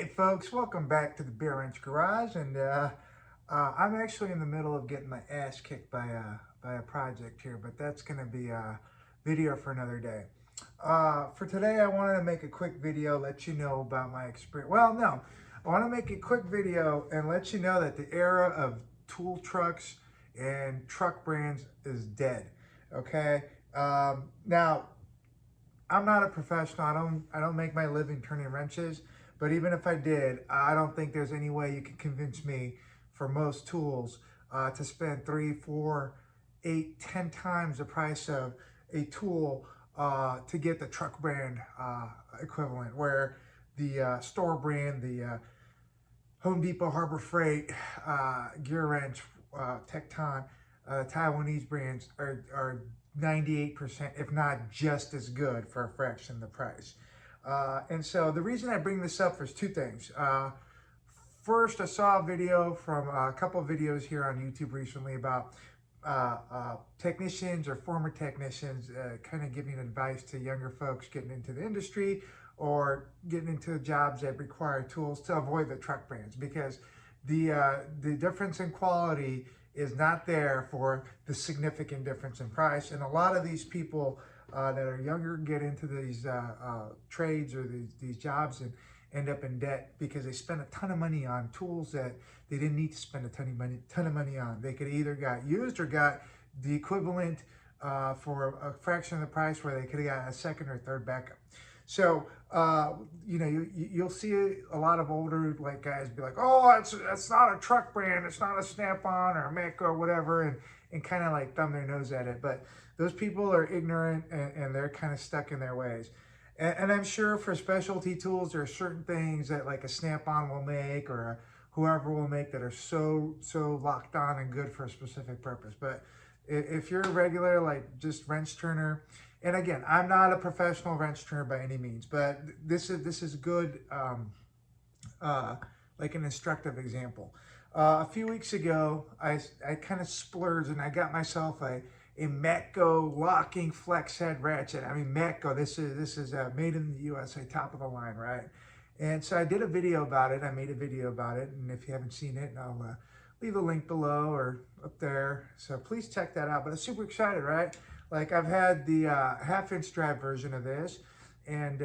Hey folks, welcome back to the Beer Wrench Garage, and I'm actually in the middle of getting my ass kicked by a project here, but that's going to be a video for another day. For today, I wanted to make a quick video, let you know about my experience. Well, no, I want to make a quick video and let you know that the era of tool trucks and truck brands is dead. Okay, now I'm not a professional. I don't make my living turning wrenches. But even if I did, I don't think there's any way you can convince me for most tools to spend 3, 4, 8, 10 times the price of a tool to get the truck brand equivalent, where the store brand, the Home Depot, Harbor Freight, Gear Wrench, Tekton, Taiwanese brands are 98%, if not just as good, for a fraction of the price. And so the reason I bring this up is two things. First, I saw a video from a couple of videos here on YouTube recently about technicians or former technicians kind of giving advice to younger folks getting into the industry or getting into jobs that require tools to avoid the truck brands, because the difference in quality is not there for the significant difference in price. And a lot of these people that are younger get into these trades or these jobs and end up in debt because they spend a ton of money on tools that they didn't need to spend a ton of money on. They could either got used or got the equivalent for a fraction of the price, where they could have got a second or third backup. So you'll see a lot of older guys be like, oh, that's not a truck brand, it's not a Snap-on or a Matco or whatever, and kind of like thumb their nose at it. But those people are ignorant and they're kind of stuck in their ways. And I'm sure for specialty tools, there are certain things that like a Snap-on will make or whoever will make that are so locked on and good for a specific purpose. But if you're a regular, just wrench turner, and again, I'm not a professional wrench turner by any means, but this is good, like an instructive example. A few weeks ago, I kind of splurged and I got myself a Matco locking flex head ratchet. I mean, Matco, this is made in the USA, top of the line, right? And so I did a video about it. I made a video about it, and if you haven't seen it, I'll leave a link below or up there. So please check that out. But I'm super excited, right? Like, I've had the half-inch drive version of this, and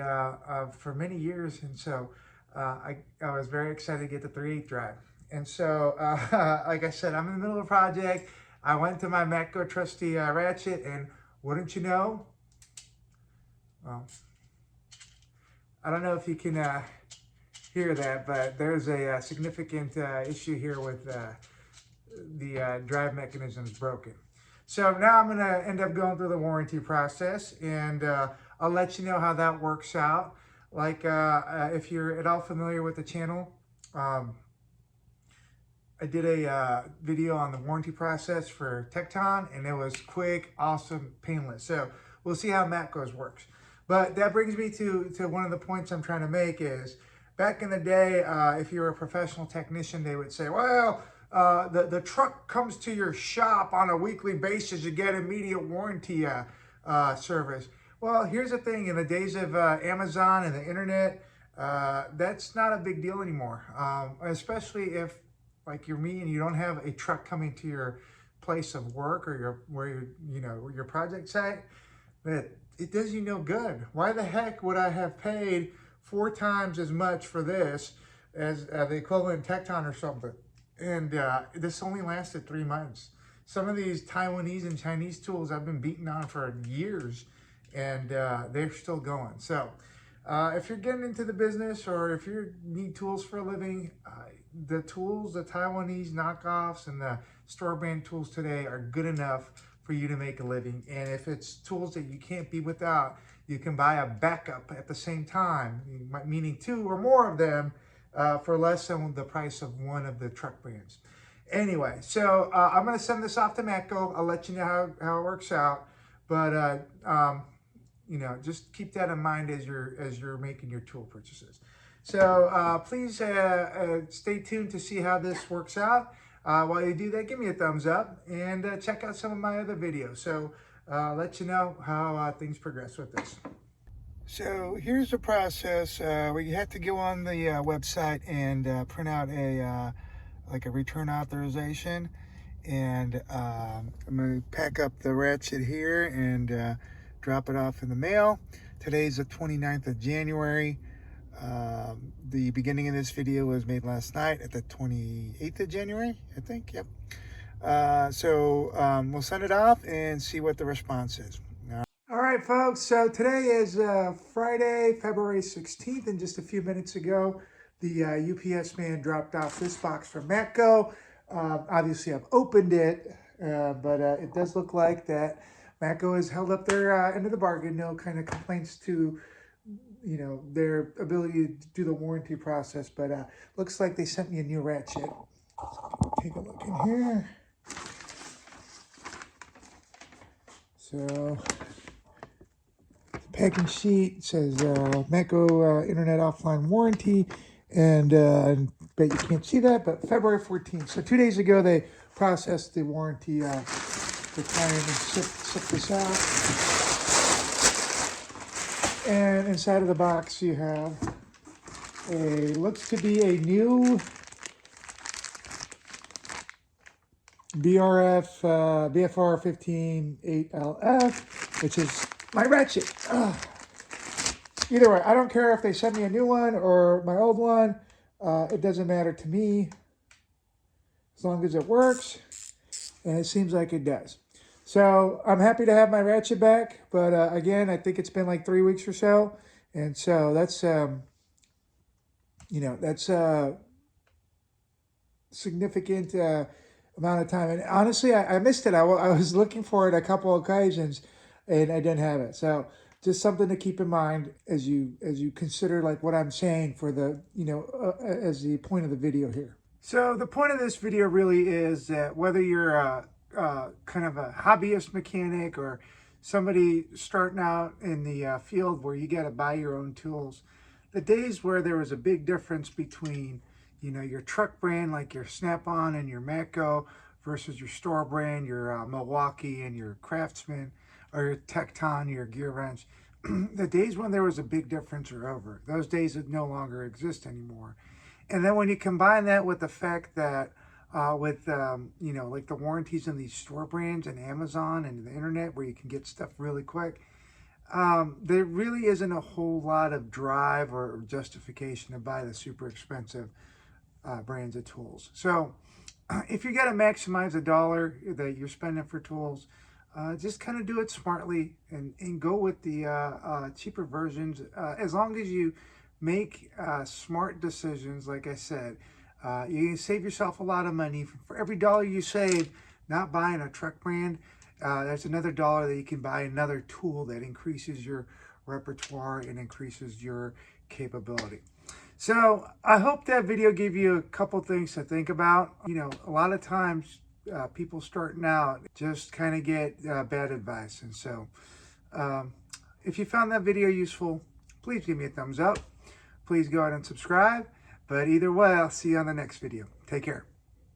for many years, and so I was very excited to get the 3/8 drive. And so, like I said, I'm in the middle of a project. I went to my Matco trusty ratchet, and wouldn't you know, well, I don't know if you can hear that, but there's a significant issue here with the drive mechanism is broken. So now I'm going to end up going through the warranty process, and I'll let you know how that works out. Like, if you're at all familiar with the channel, I did a video on the warranty process for Tekton, and it was quick, awesome, painless. So we'll see how Matco's works. But that brings me to one of the points I'm trying to make is, back in the day, if you were a professional technician, they would say, well, the truck comes to your shop on a weekly basis, you get immediate warranty service. Well, here's the thing, in the days of Amazon and the internet, that's not a big deal anymore, especially if, like, you're me and you don't have a truck coming to your place of work or your project site. That it does you no good. Why the heck would I have paid 4 times as much for this as the equivalent Tekton or something? And this only lasted 3 months. Some of these Taiwanese and Chinese tools I've been beating on for years, and they're still going. So if you're getting into the business, or if you need tools for a living, the tools, the Taiwanese knockoffs and the store brand tools today are good enough for you to make a living. And if it's tools that you can't be without, you can buy a backup at the same time, meaning 2 or more of them, for less than the price of one of the truck brands. Anyway, so I'm going to send this off to Matco. I'll let you know how it works out. But just keep that in mind as you're making your tool purchases. So please stay tuned to see how this works out. While you do that, give me a thumbs up and check out some of my other videos. So let you know how things progress with this. So here's the process. We have to go on the website and print out a like a return authorization, and I'm going to pack up the ratchet here and drop it off in the mail. Today's the 29th of January. The beginning of this video was made last night at the 28th of January, I think. Yep. So we'll send it off and see what the response is. All right, folks, so today is Friday, February 16th, and just a few minutes ago, the UPS man dropped off this box from Matco. Obviously, I've opened it, but it does look like that Matco has held up their end of the bargain. No kind of complaints to, you know, their ability to do the warranty process, but looks like they sent me a new ratchet. Take a look in here. So packing sheet says Matco Internet Offline Warranty, and I bet you can't see that, but February 14th. So 2 days ago, they processed the warranty requirement and shipped this out. And inside of the box, you have looks to be a new BFR 158LF, which is my ratchet. Either way, I don't care if they send me a new one or my old one. It doesn't matter to me as long as it works, and it seems like it does. So I'm happy to have my ratchet back, but again, I think it's been like 3 weeks or so, and so that's you know, that's significant amount of time. And honestly, I missed it. I was looking for it a couple of occasions, and I didn't have it. So just something to keep in mind as you consider like what I'm saying for the, you know, as the point of the video here. So the point of this video really is that whether you're kind of a hobbyist mechanic or somebody starting out in the field where you got to buy your own tools, the days where there was a big difference between, you know, your truck brand like your Snap-on and your Matco versus your store brand, your Milwaukee and your Craftsman, or your Tekton, your gear wrench, the days when there was a big difference are over. Those days that no longer exist anymore. And then when you combine that with the fact that you know, like the warranties in these store brands and Amazon and the internet where you can get stuff really quick, there really isn't a whole lot of drive or justification to buy the super expensive brands of tools. So if you got to maximize the dollar that you're spending for tools, just kind of do it smartly and go with the cheaper versions. As long as you make smart decisions, like I said, you can save yourself a lot of money. For every dollar you save not buying a truck brand, there's another dollar that you can buy another tool that increases your repertoire and increases your capability. So I hope that video gave you a couple things to think about. You know, a lot of times people starting out just kind of get bad advice. And so if you found that video useful, please give me a thumbs up. Please go ahead and subscribe. But either way, I'll see you on the next video. Take care.